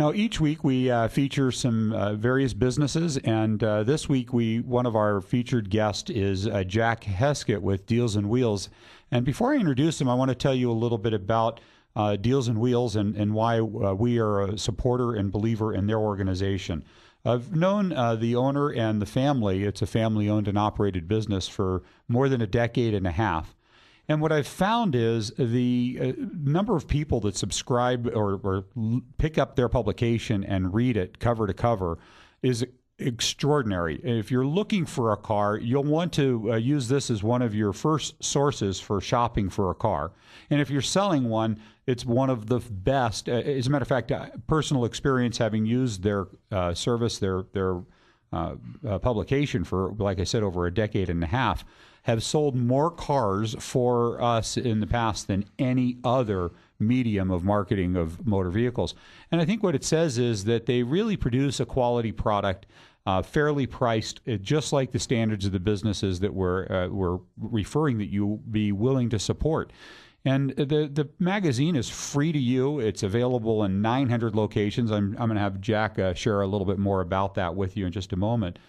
Now, each week we feature some various businesses, and this week one of our featured guests is Jack Heskett with Deals and Wheels. And before I introduce him, I want to tell you a little bit about Deals and Wheels and why we are a supporter and believer in their organization. I've known the owner and the family. It's a family-owned and operated business for more than a decade and a half. And what I've found is the number of people that subscribe or pick up their publication and read it cover to cover is extraordinary. If you're looking for a car, you'll want to use this as one of your first sources for shopping for a car. And if you're selling one, it's one of the best. As a matter of fact, personal experience having used their service, their publication for, like I said, over a decade and a half, have sold more cars for us in the past than any other medium of marketing of motor vehicles. And I think what it says is that they really produce a quality product, fairly priced, just like the standards of the businesses that we're referring that you be willing to support. And the magazine is free to you. It's available in 900 locations. I'm going to have Jack share a little bit more about that with you in just a moment.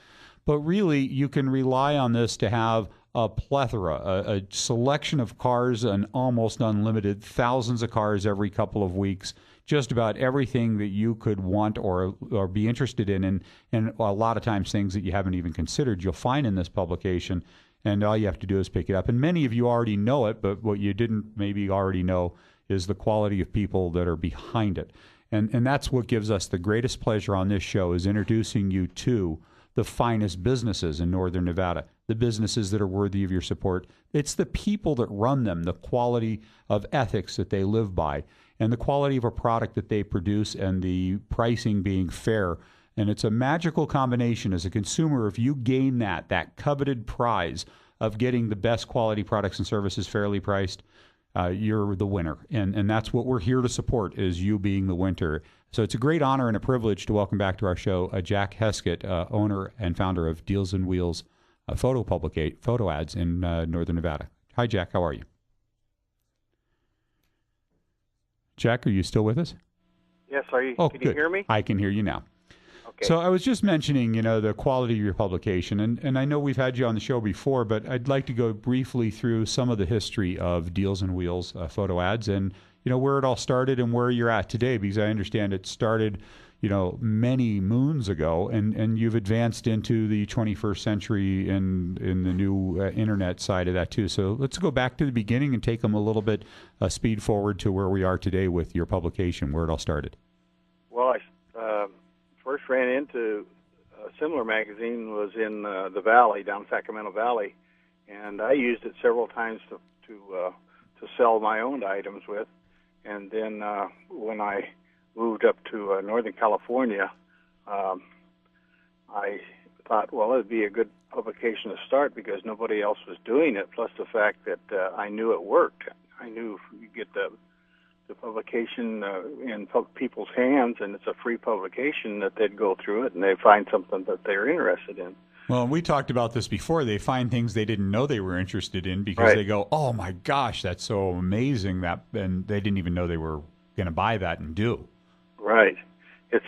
But really, you can rely on this to have a plethora, a selection of cars, an almost unlimited, thousands of cars every couple of weeks, just about everything that you could want or be interested in, and a lot of times things that you haven't even considered you'll find in this publication, and all you have to do is pick it up. And many of you already know it, but what you didn't maybe already know is the quality of people that are behind it. And that's what gives us the greatest pleasure on this show, is introducing you to the finest businesses in Northern Nevada, the businesses that are worthy of your support. It's the people that run them, the quality of ethics that they live by, and the quality of a product that they produce, and the pricing being fair. And it's a magical combination as a consumer. If you gain that coveted prize of getting the best quality products and services fairly priced, you're the winner. And that's what we're here to support, is you being the winner. So it's a great honor and a privilege to welcome back to our show Jack Heskett, owner and founder of Deals and Wheels photo ads in Northern Nevada. Hi, Jack. How are you? Jack, are you still with us? Yes. Are you? Oh, can good. You hear me? I can hear you now. Okay. So I was just mentioning, the quality of your publication, and I know we've had you on the show before, but I'd like to go briefly through some of the history of Deals and Wheels photo ads, and where it all started and where you're at today, because I understand it started, many moons ago, and you've advanced into the 21st century in the new internet side of that too. So let's go back to the beginning and take them a little bit speed forward to where we are today with your publication, where it all started. Well, I first ran into a similar magazine was in the Valley, down Sacramento Valley, and I used it several times to sell my own items with. And then when I moved up to Northern California, I thought, well, it would be a good publication to start because nobody else was doing it, plus the fact that I knew it worked. I knew if you get the publication in people's hands, and it's a free publication, that they'd go through it and they'd find something that they're interested in. Well, we talked about this before. They find things they didn't know they were interested in because they go, oh, my gosh, that's so amazing, and they didn't even know they were going to buy that and do. Right. It's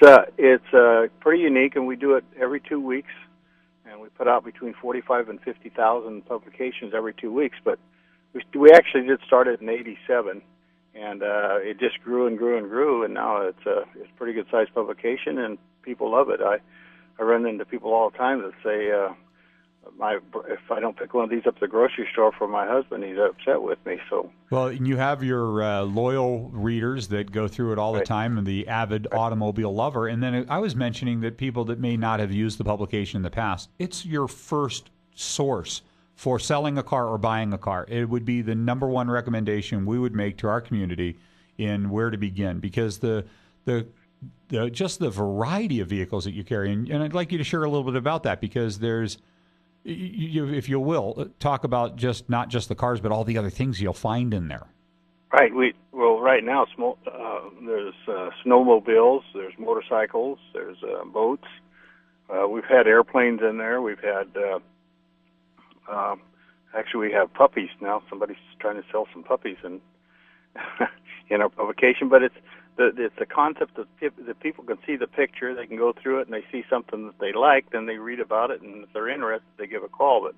pretty unique, and we do it every 2 weeks, and we put out between 45 and 50,000 publications every 2 weeks. But we actually did start it in '87, and it just grew and grew and grew, and now it's a pretty good-sized publication, and people love it. I run into people all the time that say, if I don't pick one of these up at the grocery store for my husband, he's upset with me. So, well, and you have your loyal readers that go through it all the time, and the avid automobile lover. And then I was mentioning that people that may not have used the publication in the past, it's your first source for selling a car or buying a car. It would be the number one recommendation we would make to our community in where to begin, because just the variety of vehicles that you carry. And I'd like you to share a little bit about that, because there's, if you will, talk about not just the cars, but all the other things you'll find in there. Right. Right now, there's snowmobiles, there's motorcycles, there's boats. We've had airplanes in there. We've had, actually, we have puppies now. Somebody's trying to sell some puppies in our publication, but it's the concept that people can see the picture, they can go through it, and they see something that they like, then they read about it, and if they're interested, they give a call.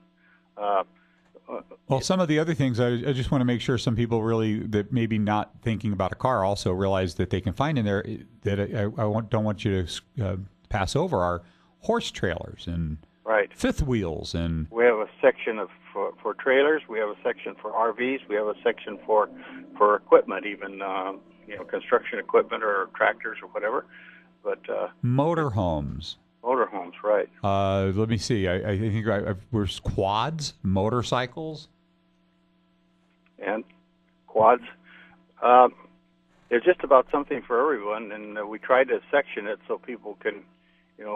But well, some of the other things I just want to make sure some people really that maybe not thinking about a car also realize that they can find in there that don't want you to pass over are horse trailers and right. fifth wheels, and we have a section for trailers. We have a section for RVs. We have a section for equipment, even construction equipment or tractors or whatever. But motorhomes. Motorhomes, right. Let me see. I think we're quads, motorcycles. And quads. There's just about something for everyone, and we try to section it so people can,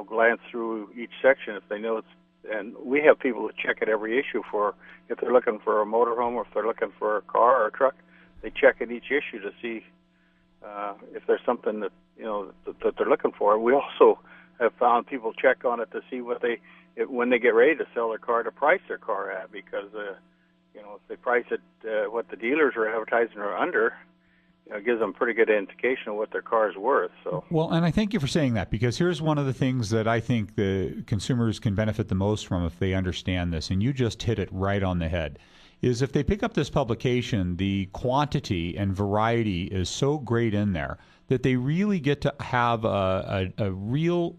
glance through each section if they know it's. And we have people who check at every issue for if they're looking for a motorhome or if they're looking for a car or a truck. They check at each issue to see if there's something that that they're looking for. We also have found people check on it to see when they get ready to sell their car, to price their car at, because if they price it what the dealers are advertising or under, it gives them a pretty good indication of what their car is worth. So well, and I thank you for saying that, because here's one of the things that I think the consumers can benefit the most from if they understand this, and you just hit it right on the head, is if they pick up this publication, the quantity and variety is so great in there that they really get to have a real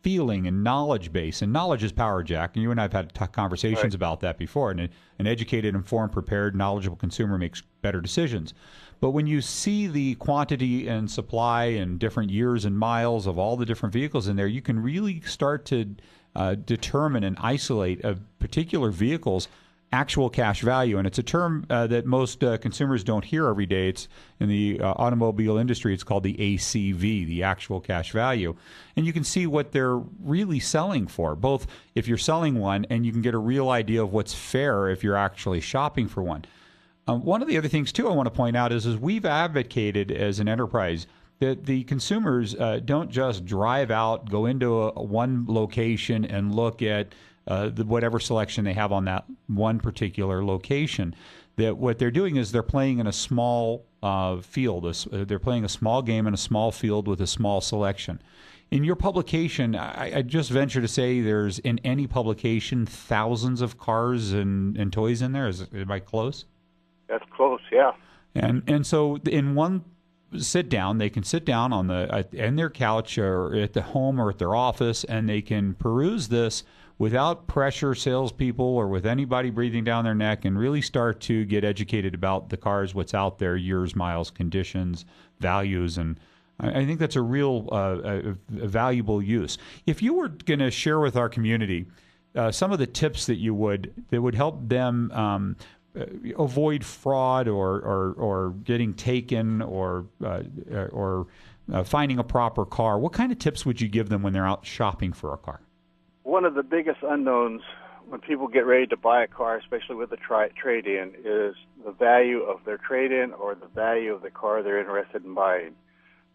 feeling and knowledge base. And knowledge is power, Jack. And you and I have had conversations right. about that before. And an educated, informed, prepared, knowledgeable consumer makes better decisions. But when you see the quantity and supply and different years and miles of all the different vehicles in there, you can really start to determine and isolate a particular vehicle's actual cash value. And it's a term that most consumers don't hear every day. It's in the automobile industry, it's called the ACV, the actual cash value. And you can see what they're really selling for, both if you're selling one and you can get a real idea of what's fair if you're actually shopping for one. One of the other things, too, I want to point out is we've advocated as an enterprise that the consumers don't just drive out, go into one location and look at whatever selection they have on that one particular location. That what they're doing is they're playing in a small field. They're playing a small game in a small field with a small selection. In your publication, I just venture to say there's, in any publication, thousands of cars and toys in there. Am I close? That's close, yeah. And so in one sit down, they can sit down on in their couch or at the home or at their office, and they can peruse this without pressure salespeople or with anybody breathing down their neck, and really start to get educated about the cars, what's out there, years, miles, conditions, values. And I think that's a real a valuable use. If you were going to share with our community some of the tips that would help them avoid fraud or getting taken or finding a proper car, what kind of tips would you give them when they're out shopping for a car? One of the biggest unknowns when people get ready to buy a car, especially with a trade-in, is the value of their trade-in or the value of the car they're interested in buying.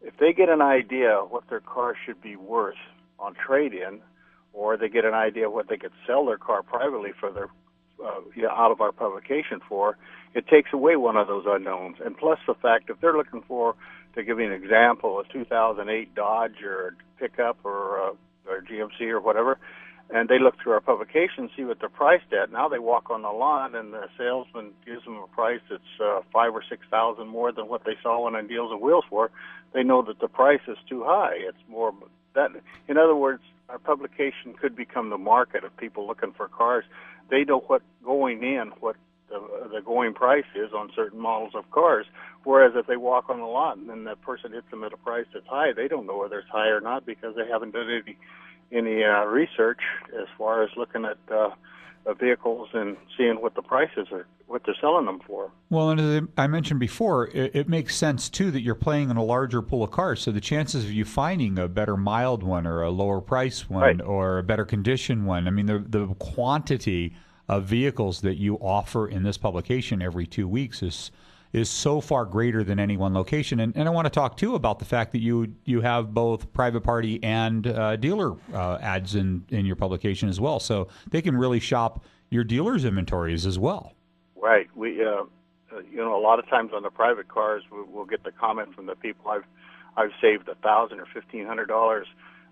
If they get an idea of what their car should be worth on trade-in, or they get an idea of what they could sell their car privately for their out of our publication for, it takes away one of those unknowns. And plus the fact, if they're looking for, to give you an example, a 2008 Dodge or a pickup or GMC or whatever, and they look through our publication, see what they're priced at. Now they walk on the lot, and the salesman gives them a price that's $5,000 or $6,000 more than what they saw one on Deals and Wheels for. They know that the price is too high. It's more that. In other words, our publication could become the market of people looking for cars. They know what the going price is on certain models of cars. Whereas if they walk on the lot and then that person hits them at a price that's high, they don't know whether it's high or not because they haven't done any research as far as looking at vehicles and seeing what the prices are, what they're selling them for. Well, and as I mentioned before, it makes sense, too, that you're playing in a larger pool of cars. So the chances of you finding a better mild one or a lower price one right. or a better condition one, I mean, the quantity of vehicles that you offer in this publication every 2 weeks is so far greater than any one location. And I want to talk, too, about the fact that you have both private party and dealer ads in your publication as well. So they can really shop your dealer's inventories as well. Right. We, a lot of times on the private cars, we'll get the comment from the people. I've saved $1,000 or $1,500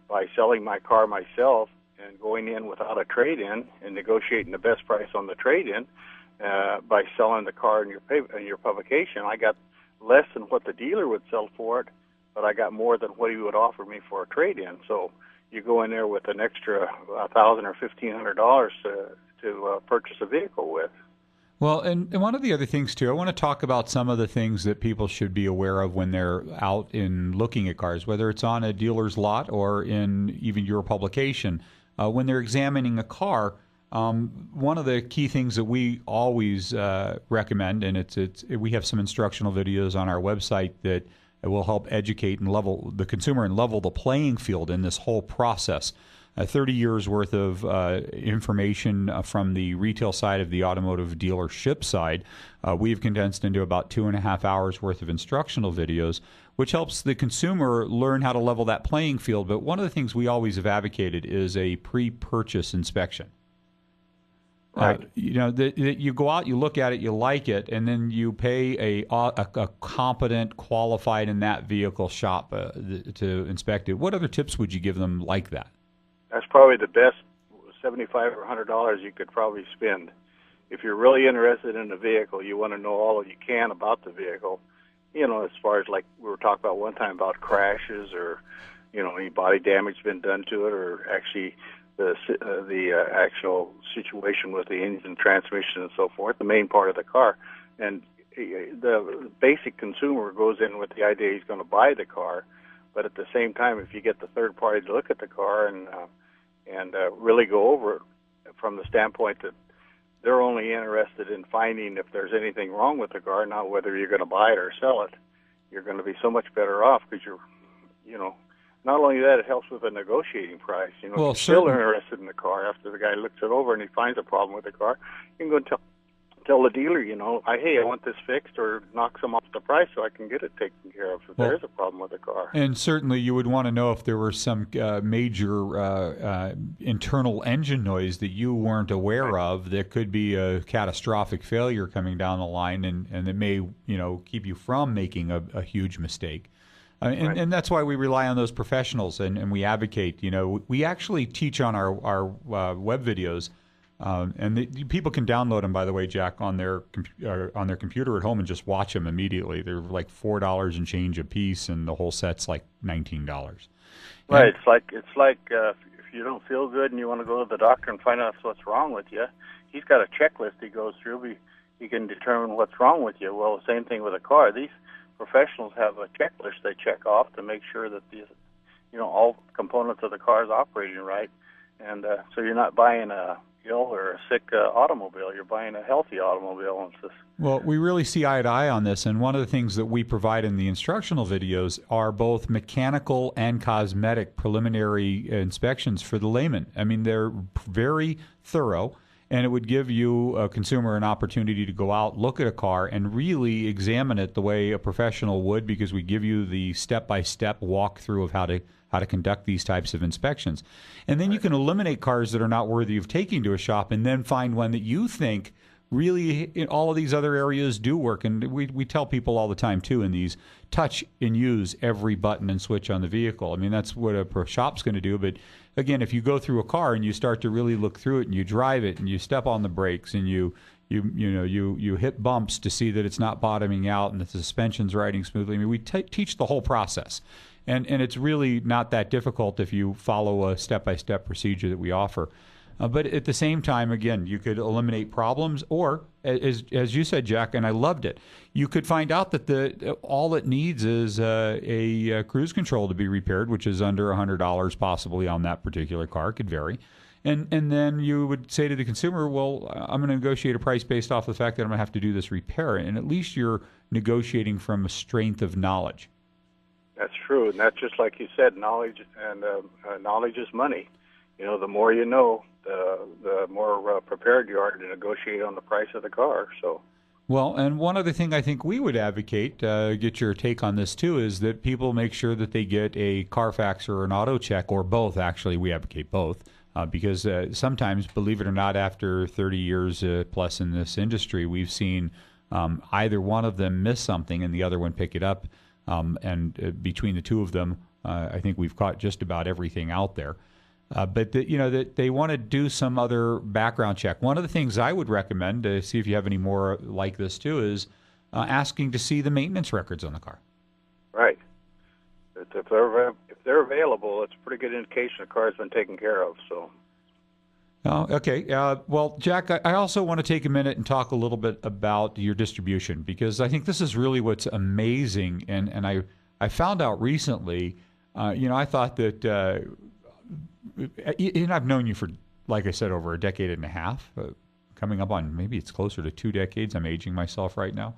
by selling my car myself and going in without a trade-in and negotiating the best price on the trade-in. By selling the car in your publication, I got less than what the dealer would sell for it, but I got more than what he would offer me for a trade-in. So you go in there with an extra $1,000 or $1,500 to purchase a vehicle with. Well, and one of the other things, too, I want to talk about some of the things that people should be aware of when they're out in looking at cars, whether it's on a dealer's lot or in even your publication. When they're examining a car, one of the key things that we always recommend, and we have some instructional videos on our website that will help educate and level the consumer and level the playing field in this whole process. 30 years worth of information from the retail side of the automotive dealership side, we've condensed into about 2.5 hours worth of instructional videos, which helps the consumer learn how to level that playing field. But one of the things we always have advocated is a pre-purchase inspection. Right. You go out, you look at it, you like it, and then you pay a competent, qualified in that vehicle shop to inspect it. What other tips would you give them like that? That's probably the best $75 or $100 you could probably spend. If you're really interested in the vehicle, you want to know all you can about the vehicle. As far as like we were talking about one time about crashes or, any body damage been done to it, or actually the actual situation with the engine, transmission, and so forth, the main part of the car. And the basic consumer goes in with the idea he's going to buy the car, but at the same time, if you get the third party to look at the car and really go over it from the standpoint that they're only interested in finding if there's anything wrong with the car, not whether you're going to buy it or sell it, you're going to be so much better off because you're, not only that, it helps with a negotiating price. If you're still interested in the car after the guy looks it over and he finds a problem with the car, you can go and tell the dealer, hey, I want this fixed, or knock some off the price so I can get it taken care of if there is a problem with the car. And certainly you would want to know if there was some major internal engine noise that you weren't aware of that could be a catastrophic failure coming down the line, and it may keep you from making a huge mistake. And that's why we rely on those professionals, and we advocate. We actually teach on our web videos, and people can download them, by the way, Jack, on their computer at home and just watch them immediately. They're like $4 and change a piece, and the whole set's like $19. Right. It's like if you don't feel good and you want to go to the doctor and find out what's wrong with you, he's got a checklist he goes through. He can determine what's wrong with you. Well, the same thing with a car. These professionals have a checklist they check off to make sure that all components of the car is operating right, and so you're not buying a ill or a sick automobile. You're buying a healthy automobile. Well, we really see eye to eye on this, and one of the things that we provide in the instructional videos are both mechanical and cosmetic preliminary inspections for the layman. I mean, they're very thorough. And it would give you, a consumer, an opportunity to go out, look at a car, and really examine it the way a professional would, because we give you the step-by-step walkthrough of how to conduct these types of inspections. And then you can eliminate cars that are not worthy of taking to a shop, and then find one that you think really in all of these other areas do work. And we tell people all the time, too, in these, touch and use every button and switch on the vehicle. I mean, that's what a shop's going to do, but again, if you go through a car and you start to really look through it and you drive it and you step on the brakes and you hit bumps to see that it's not bottoming out and the suspension's riding smoothly. I mean, we teach the whole process, and it's really not that difficult if you follow a step-by-step procedure that we offer. But at the same time, again, you could eliminate problems, or as you said, Jack, and I loved it, you could find out that all it needs is a cruise control to be repaired, which is under $100 possibly on that particular car. It could vary. And then you would say to the consumer, well, I'm going to negotiate a price based off the fact that I'm going to have to do this repair. And at least you're negotiating from a strength of knowledge. That's true. And that's just like you said, knowledge, and knowledge is money. The more you know, the more prepared you are to negotiate on the price of the car. So, well, and one other thing I think we would advocate, get your take on this too, is that people make sure that they get a Carfax or an auto check, or both. Actually, we advocate both, because sometimes, believe it or not, after 30 years plus in this industry, we've seen either one of them miss something and the other one pick it up. and between the two of them, I think we've caught just about everything out there. But that they want to do some other background check. One of the things I would recommend to see if you have any more like this too is asking to see the maintenance records on the car. Right. If they're available, it's a pretty good indication the car's been taken care of. So. Oh, okay. Well, Jack, I also want to take a minute and talk a little bit about your distribution, because I think this is really what's amazing. And I found out recently, I thought that, and I've known you for, like I said, over a decade and a half, coming up on maybe it's closer to 2 decades. I'm aging myself right now.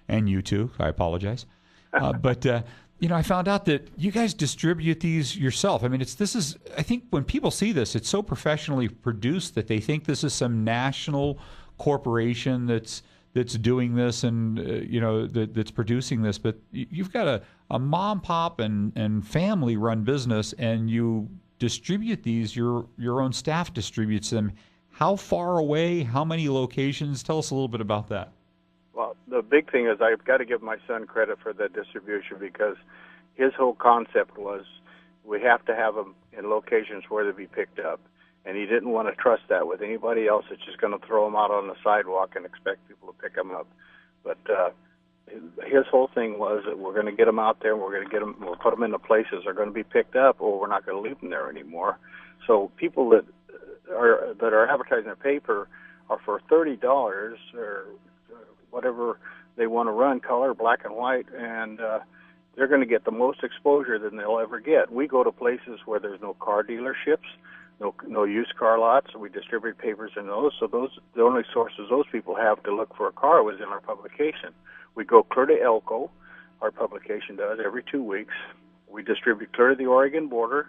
And you too. I apologize. But I found out that you guys distribute these yourself. I mean, I think when people see this, it's so professionally produced that they think this is some national corporation that's doing this and, that's producing this. But you've got a mom, pop, and family run business, and you distribute these. Your own staff distributes them. How far away? How many locations? Tell us a little bit about that. Well, the big thing is I've got to give my son credit for the distribution, because his whole concept was we have to have them in locations where they be picked up. And he didn't want to trust that with anybody else that's just going to throw them out on the sidewalk and expect people to pick them up. But his whole thing was that we're going to get them out there, and we'll put them into places they're going to be picked up, or we're not going to leave them there anymore. So people that are advertising the paper are for $30 or whatever they want to run, color, black and white, and they're going to get the most exposure than they'll ever get. We go to places where there's no car dealerships, no used car lots. We distribute papers in those, so the only sources those people have to look for a car was in our publication. We go clear to Elko, our publication does, every 2 weeks. We distribute clear to the Oregon border,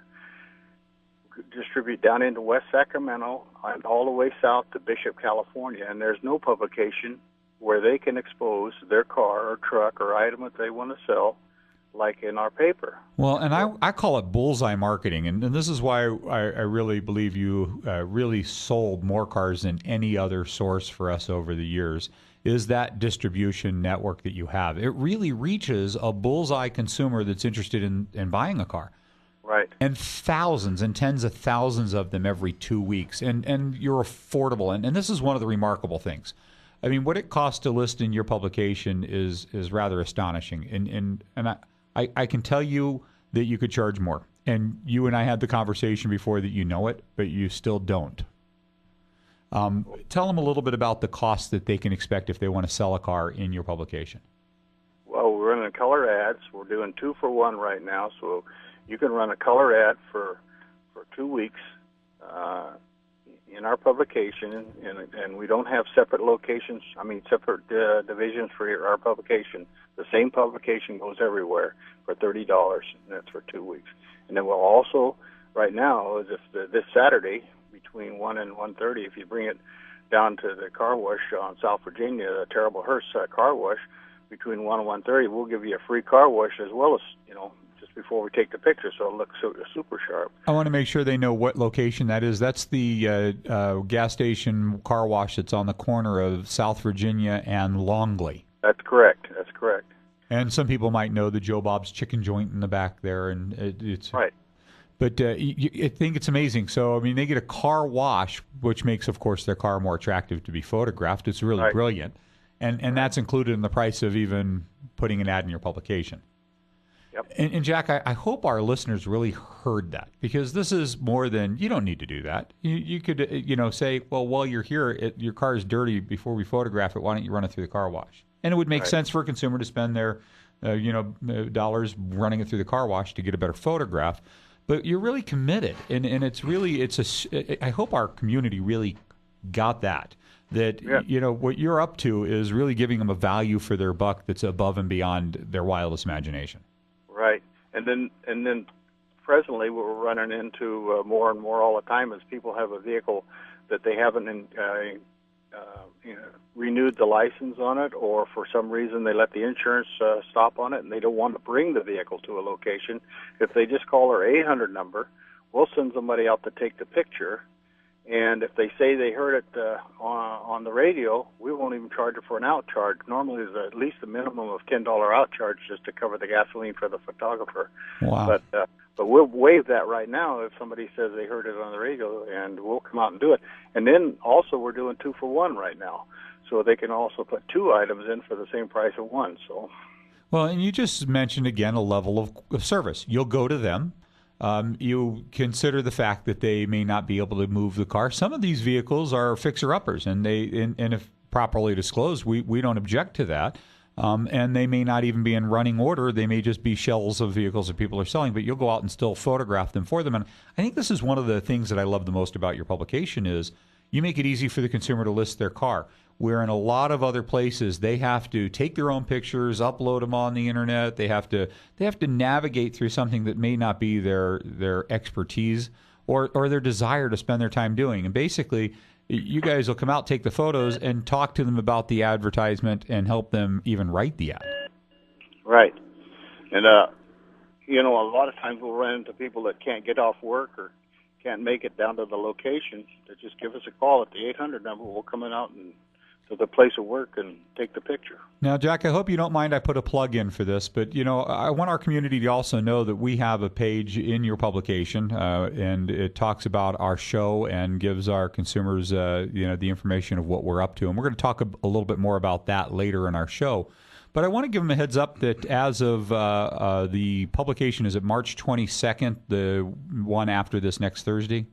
distribute down into West Sacramento, and all the way south to Bishop, California, and there's no publication where they can expose their car or truck or item that they want to sell like in our paper. Well, and I call it bullseye marketing, and this is why I really believe you really sold more cars than any other source for us over the years, is that distribution network that you have. It really reaches a bullseye consumer that's interested in buying a car. Right. And thousands and tens of thousands of them every 2 weeks, and you're affordable. And this is one of the remarkable things. I mean, what it costs to list in your publication is rather astonishing. And I can tell you that you could charge more. And you and I had the conversation before that you know it, but you still don't. Tell them a little bit about the costs that they can expect if they want to sell a car in your publication. Well, we're running color ads. We're doing 2 for 1 right now. So you can run a color ad for 2 weeks in our publication, and we don't have separate locations, separate divisions for our publication. The same publication goes everywhere for $30, and that's for 2 weeks. And then we'll also, right now, this Saturday, between 1 and 1:30, if you bring it down to the car wash on South Virginia, the Terrible Hearst car wash, between 1 and 1:30, we'll give you a free car wash as well as, just before we take the picture, so it looks super sharp. I want to make sure they know what location that is. That's the gas station car wash that's on the corner of South Virginia and Longley. That's correct. And some people might know the Joe Bob's Chicken Joint in the back there, and it's right. But I think it's amazing. So, they get a car wash, which makes, of course, their car more attractive to be photographed. It's really brilliant. And that's included in the price of even putting an ad in your publication. Yep. And Jack, I hope our listeners really heard that, because this is more than, you don't need to do that. You could, say, well, while you're here, your car is dirty. Before we photograph it, why don't you run it through the car wash? And it would make sense for a consumer to spend their, dollars running it through the car wash to get a better photograph. But you're really committed, and I hope our community really got that. What you're up to is really giving them a value for their buck that's above and beyond their wildest imagination. Right, and then presently what we're running into more and more all the time is people have a vehicle that they haven't renewed the license on it, or for some reason they let the insurance stop on it, and they don't want to bring the vehicle to a location. If they just call our 800 number, we'll send somebody out to take the picture, And if they say they heard it on the radio, we won't even charge it for an out charge. Normally, there's at least a minimum of $10 out charge just to cover the gasoline for the photographer. Wow. But we'll waive that right now if somebody says they heard it on the radio, and we'll come out and do it. And then also we're doing 2-for-1 right now, so they can also put 2 items in for the same price of 1. So. Well, and you just mentioned again a level of service. You'll go to them. You consider the fact that they may not be able to move the car. Some of these vehicles are fixer-uppers, and if properly disclosed, we don't object to that. And they may not even be in running order. They may just be shells of vehicles that people are selling, but you'll go out and still photograph them for them. And I think this is one of the things that I love the most about your publication is you make it easy for the consumer to list their car. Where in a lot of other places, they have to take their own pictures, upload them on the internet. They have to navigate through something that may not be their expertise or their desire to spend their time doing. And basically, you guys will come out, take the photos, and talk to them about the advertisement and help them even write the ad. Right. And, a lot of times we'll run into people that can't get off work or can't make it down to the location. They just give us a call at the 800 number. We'll come out and to the place of work and take the picture. Now, Jack, I hope you don't mind I put a plug in for this, but, I want our community to also know that we have a page in your publication, and it talks about our show and gives our consumers, the information of what we're up to. And we're going to talk a little bit more about that later in our show. But I want to give them a heads up that as of the publication is at March 22nd, the one after this next Thursday.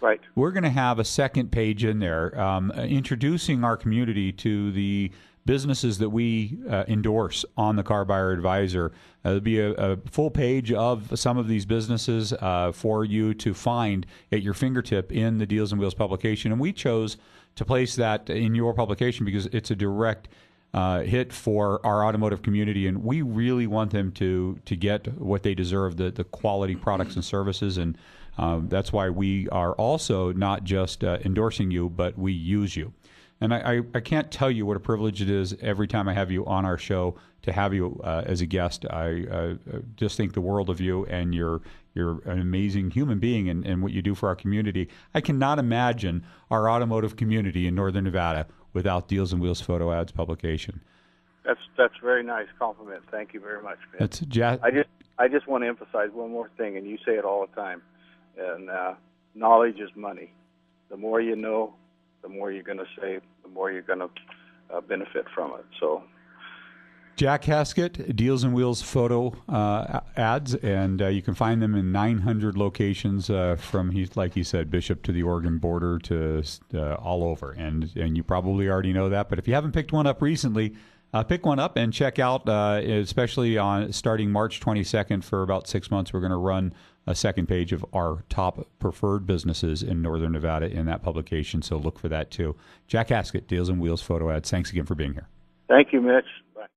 Right. We're going to have a second page in there introducing our community to the businesses that we endorse on the CarBuyer Advisor. There'll be a full page of some of these businesses for you to find at your fingertip in the Deals and Wheels publication. And we chose to place that in your publication because it's a direct hit for our automotive community, and we really want them to get what they deserve, the quality products and services, and that's why we are also not just endorsing you, but we use you. And I can't tell you what a privilege it is every time I have you on our show to have you as a guest. I just think the world of you, and you're an amazing human being and what you do for our community. I cannot imagine our automotive community in Northern Nevada without Deals and Wheels photo ads publication. That's a very nice compliment. Thank you very much, man. I just want to emphasize one more thing, and you say it all the time. And knowledge is money. The more you know, the more you're going to save, the more you're going to benefit from it. So, Jack Haskett, Deals and Wheels photo ads, and you can find them in 900 locations from, like he said, Bishop to the Oregon border to all over. And you probably already know that, but if you haven't picked one up recently, pick one up and check out, especially on starting March 22nd for about 6 months. We're going to run a second page of our top preferred businesses in Northern Nevada in that publication, so look for that too. Jack Haskett, Deals and Wheels photo ads. Thanks again for being here. Thank you, Mitch.